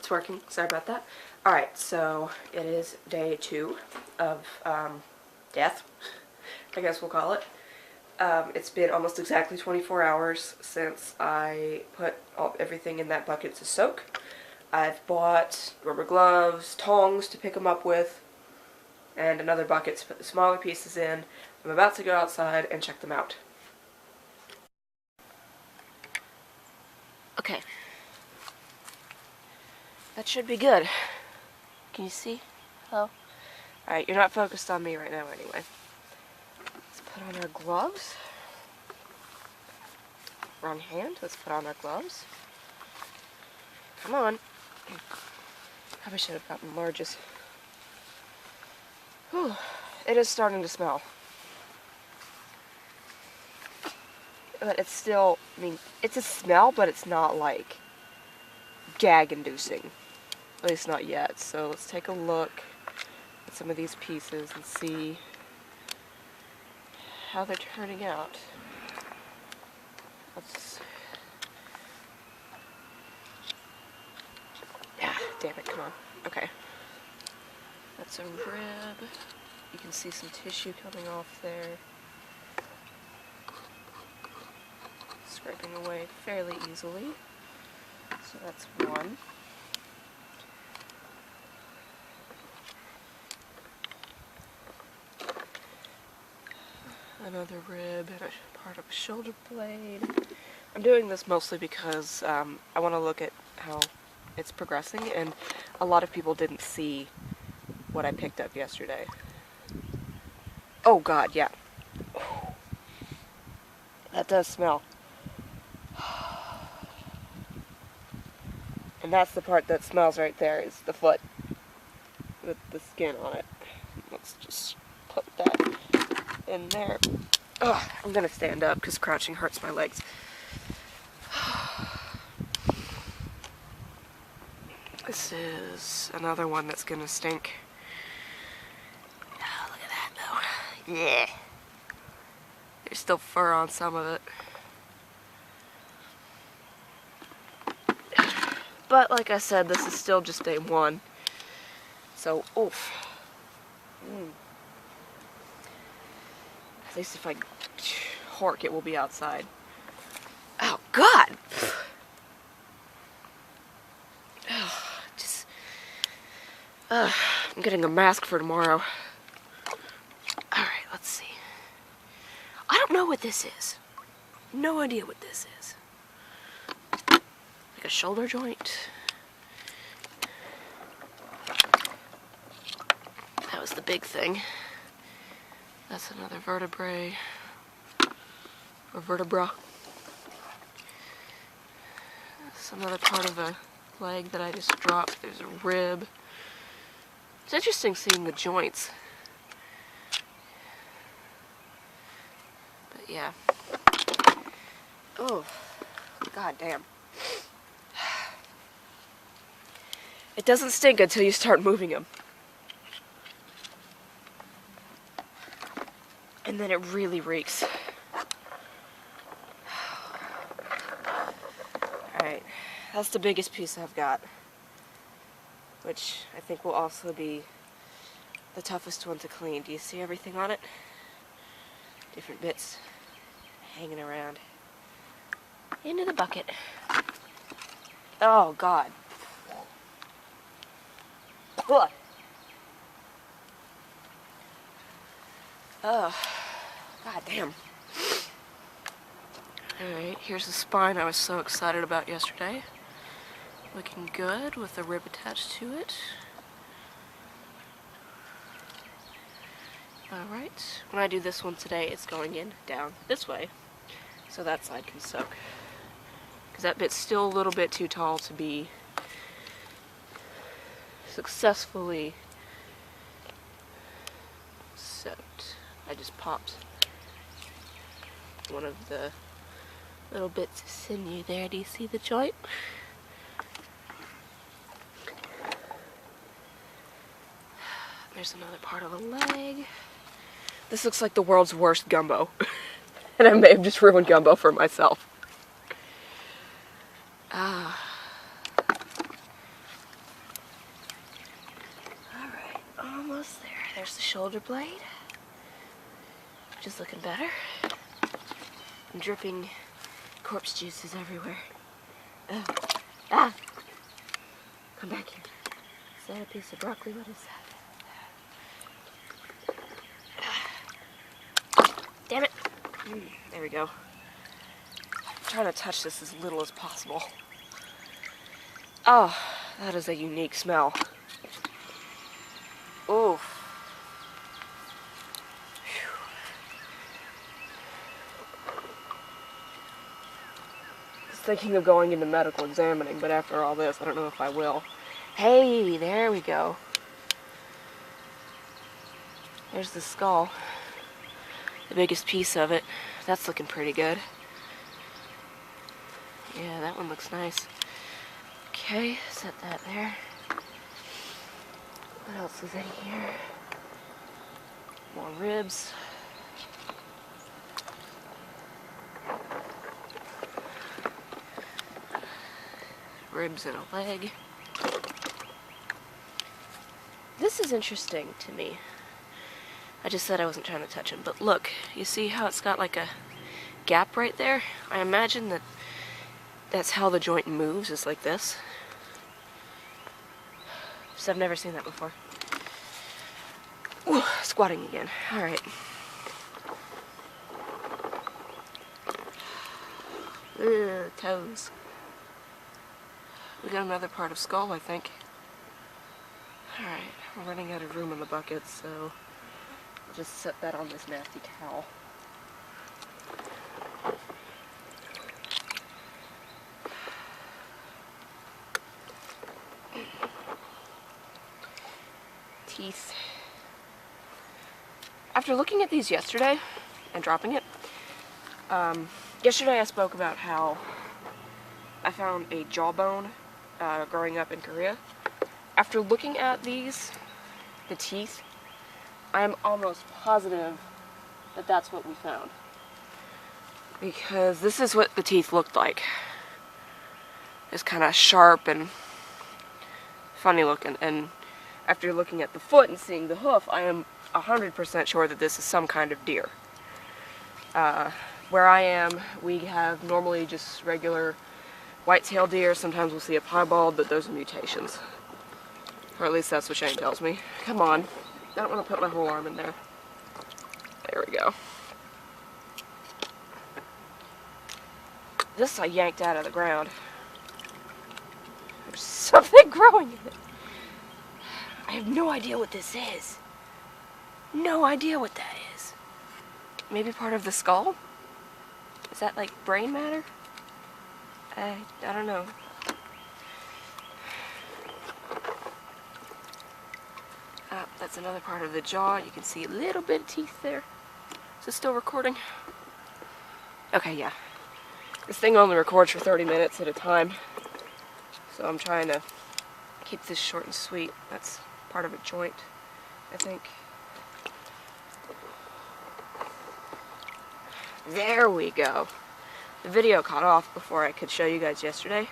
it's working. Sorry about that. Alright, so it is day 2 of death, I guess we'll call it. It's been almost exactly 24 hours since I put everything in that bucket to soak. I've bought rubber gloves, tongs to pick them up with, and another bucket to put the smaller pieces in. I'm about to go outside and check them out. Okay. That should be good. Can you see? Hello? Alright, you're not focused on me right now anyway. Let's put on our gloves. Wrong hand. Let's put on our gloves. Come on. Probably should have gotten larges. Whew. It is starting to smell. But it's still, I mean, it's a smell, but it's not like gag-inducing. At least not yet. So let's take a look at some of these pieces and see how they're turning out. Let's... Yeah, damn it, come on. Okay. That's a rib. You can see some tissue coming off there. Scraping away fairly easily. So that's one. Another rib and a part of a shoulder blade. I'm doing this mostly because I want to look at how it's progressing, and a lot of people didn't see what I picked up yesterday. Oh god, yeah. That does smell. And that's the part that smells right there, is the foot with the skin on it. Let's just put that in there. Ugh, I'm gonna stand up because crouching hurts my legs. This is another one that's gonna stink. Oh, look at that though. Yeah. There's still fur on some of it. But like I said, this is still just day 1. So, oof. At least if I hork, it will be outside. Oh, God! I'm getting a mask for tomorrow. Alright, let's see. I don't know what this is. No idea what this is. Like a shoulder joint. That was the big thing. That's another vertebrae. Or vertebra. That's another part of a leg that I just dropped. There's a rib. It's interesting seeing the joints. But yeah. Oh, god damn. It doesn't stink until you start moving them. And then it really reeks. Alright, that's the biggest piece I've got. Which I think will also be the toughest one to clean. Do you see everything on it? Different bits hanging around. Into the bucket. Oh god. Ugh. Oh, god damn. Alright, here's the spine I was so excited about yesterday. Looking good with the rib attached to it. Alright, when I do this one today, it's going in down this way, so that side can soak. Because that bit's still a little bit too tall to be successfully soaked. I just popped one of the little bits of sinew there. Do you see the joint? There's another part of the leg. This looks like the world's worst gumbo. And I may have just ruined gumbo for myself. almost there. There's the shoulder blade, which is looking better. I'm dripping corpse juices everywhere. Oh. Ah! Come back here. Is that a piece of broccoli? What is that? Damn it! There we go. I'm trying to touch this as little as possible. Oh, that is a unique smell. Oof. I was thinking of going into medical examining, but after all this, I don't know if I will. Hey, there we go. There's the skull. The biggest piece of it. That's looking pretty good. Yeah, that one looks nice. Okay, set that there. What else is in here? More ribs. Ribs and a leg. This is interesting to me. I just said I wasn't trying to touch him, but look, you see how it's got like a gap right there? I imagine that that's how the joint moves, is like this. Just I've never seen that before. Ooh, squatting again. Alright. Toes. We got another part of skull, I think. Alright, we're running out of room in the bucket, so I'll just set that on this nasty towel. Teeth. After looking at these yesterday and dropping it, yesterday I spoke about how I found a jawbone growing up in Korea. After looking at these, the teeth, I am almost positive that that's what we found. Because this is what the teeth looked like. It's kind of sharp and funny looking. And after looking at the foot and seeing the hoof, I am 100% sure that this is some kind of deer. Where I am, we have normally just regular white-tailed deer. Sometimes we'll see a piebald, but those are mutations. Or at least that's what Shane tells me. Come on. I don't want to put my whole arm in there. There we go. This I yanked out of the ground. There's something growing in it. I have no idea what this is. No idea what that is. Maybe part of the skull? Is that like brain matter? I don't know. That's another part of the jaw. You can see a little bit of teeth there. Is it still recording? Okay, yeah. This thing only records for 30 minutes at a time. So I'm trying to keep this short and sweet. That's part of a joint, I think. There we go. The video caught off before I could show you guys yesterday.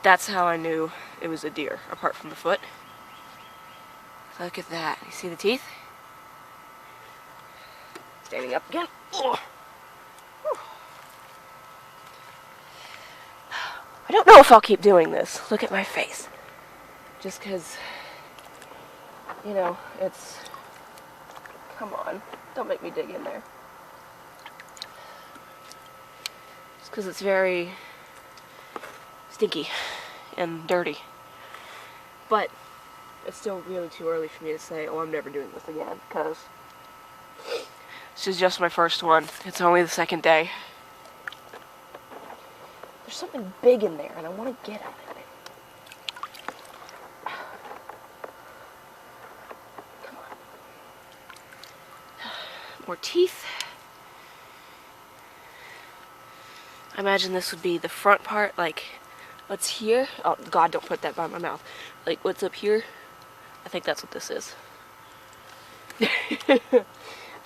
That's how I knew it was a deer, apart from the foot. Look at that. You see the teeth? Standing up again. Ugh. I don't know if I'll keep doing this. Look at my face. Just because, you know, it's... Come on. Don't make me dig in there. Just because it's very stinky and dirty. But it's still really too early for me to say, oh, I'm never doing this again, because this is just my first one. It's only the second day. There's something big in there, and I want to get at it. Come on. More teeth. I imagine this would be the front part, like what's here. Oh, God, don't put that by my mouth. Like what's up here. I think that's what this is.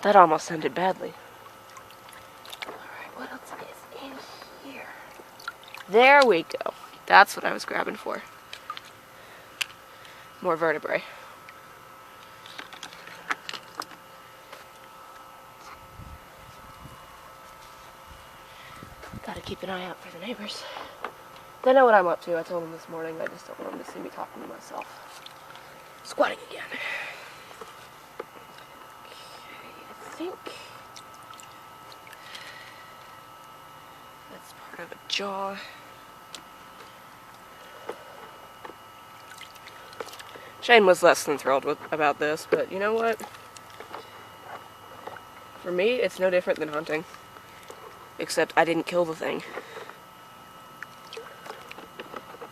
That almost ended badly. Alright, what else is in here? There we go. That's what I was grabbing for. More vertebrae. Gotta keep an eye out for the neighbors. They know what I'm up to. I told them this morning. I just don't want them to see me talking to myself. Squatting again. Okay, I think that's part of a jaw. Shane was less than thrilled about this, but you know what? For me, it's no different than hunting. Except I didn't kill the thing.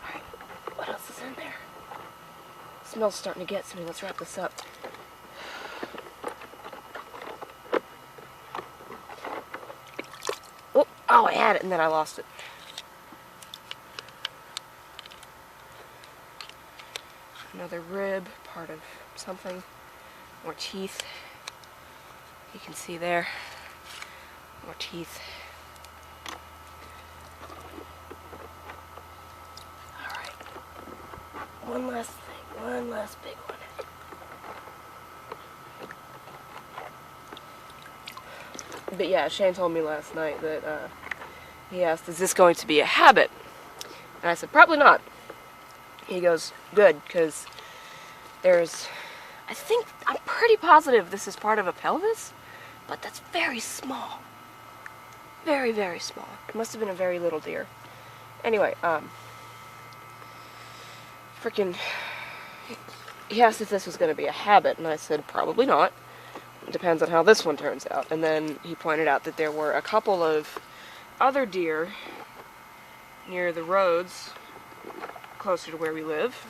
Alright, what else is in there? The smell's starting to get to me. Let's wrap this up. Oh, I had it and then I lost it. Another rib, part of something. More teeth. You can see there. More teeth. Alright. One last thing. One last big one. But yeah, Shane told me last night that he asked, is this going to be a habit? And I said, probably not. He goes, good, because there's, I'm pretty positive this is part of a pelvis, but that's very small. Very, very small. It must have been a very little deer. Anyway, he asked if this was going to be a habit, and I said, probably not. It depends on how this one turns out. And then he pointed out that there were a couple of other deer near the roads closer to where we live,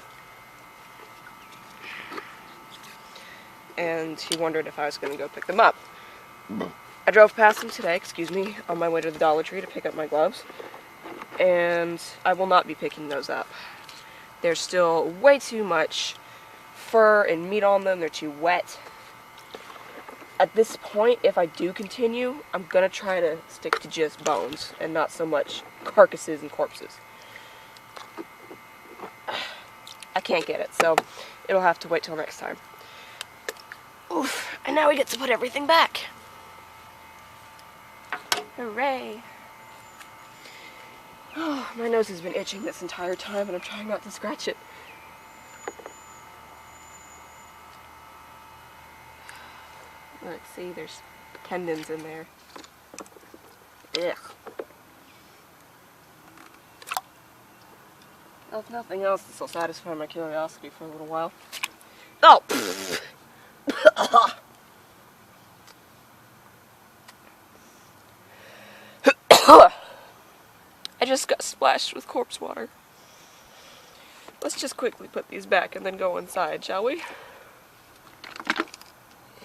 and he wondered if I was going to go pick them up. I drove past them today, on my way to the Dollar Tree to pick up my gloves, and I will not be picking those up. There's still way too much fur and meat on them. They're too wet. At this point, if I do continue, I'm going to try to stick to just bones and not so much carcasses and corpses. I can't get it, so it'll have to wait till next time. Oof, and now we get to put everything back. Hooray. Oh, my nose has been itching this entire time, and I'm trying not to scratch it. Look, see, there's tendons in there. Ugh. Well, if nothing else, this will satisfy my curiosity for a little while. Oh! I just got splashed with corpse water. Let's just quickly put these back and then go inside, shall we?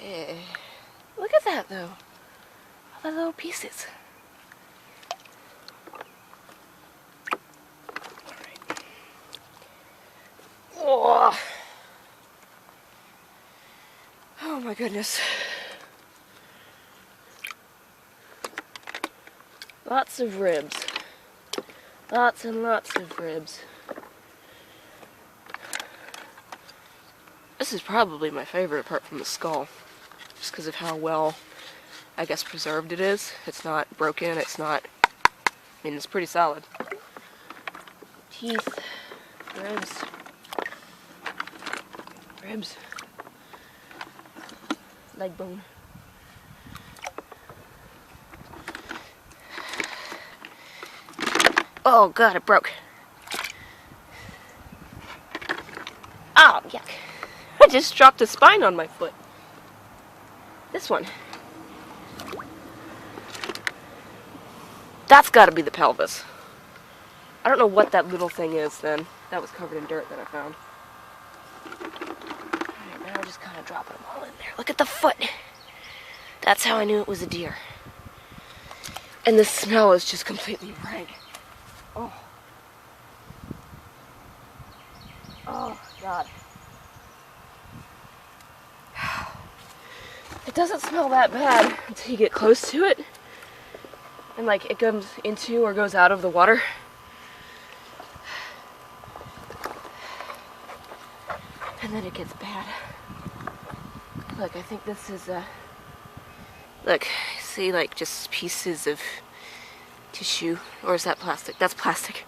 Yeah. Look at that, though. All the little pieces. Oh. Oh my goodness. Lots of ribs. Lots and lots of ribs. This is probably my favorite apart from the skull. Just because of how well, I guess, preserved it is. It's not broken, it's not, it's pretty solid. Teeth, ribs. Ribs. Leg bone. Oh god, it broke. Oh, yuck. I just dropped a spine on my foot. This one. That's gotta be the pelvis. I don't know what that little thing is then. That was covered in dirt that I found. Alright, now we're just kind of dropping them all in there. Look at the foot. That's how I knew it was a deer. And the smell is just completely rank. Oh. Oh, God. It doesn't smell that bad until you get close to it. And like it comes into or goes out of the water. And then it gets bad. Look, I think this is look, see, like just pieces of tissue. Or is that plastic? That's plastic.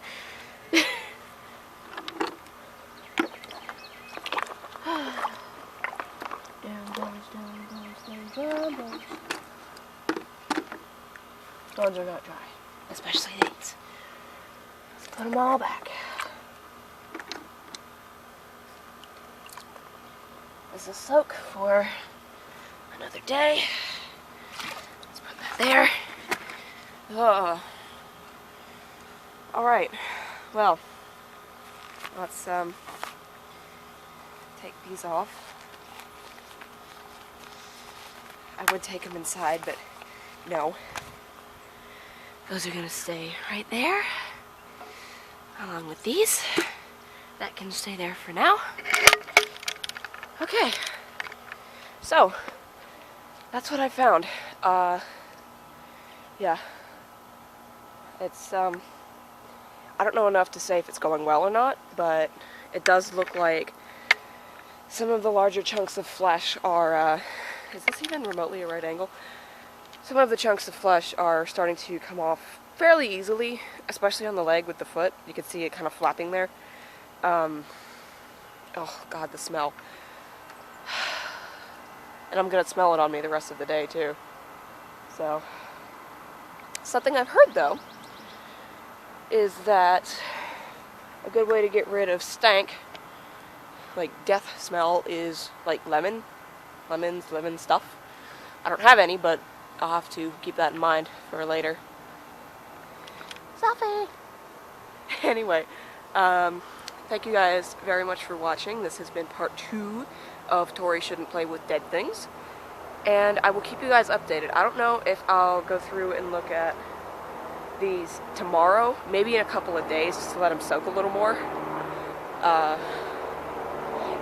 Bones are not dry, especially these. Let's put them all back. This will soak for another day. Let's put that there. Alright, well, let's take these off. I would take them inside, but no. Those are gonna stay right there, along with these. That can stay there for now. Okay, so that's what I found. Yeah, it's I don't know enough to say if it's going well or not, but it does look like some of the larger chunks of flesh are, is this even remotely a right angle? Some of the chunks of flesh are starting to come off fairly easily, especially on the leg with the foot. You can see it kind of flapping there. Oh god, the smell. And I'm gonna smell it on me the rest of the day too. So, something I've heard though is that a good way to get rid of stank, like death smell, is like lemon stuff. I don't have any, but I'll have to keep that in mind for later. Selfie! Anyway, thank you guys very much for watching. This has been part 2 of Tori Shouldn't Play with Dead Things. And I will keep you guys updated. I don't know if I'll go through and look at these tomorrow, maybe in a couple of days, just to let them soak a little more.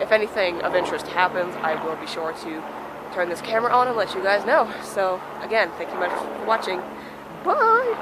If anything of interest happens, I will be sure to turn this camera on and let you guys know. So, again, thank you much for watching. Bye!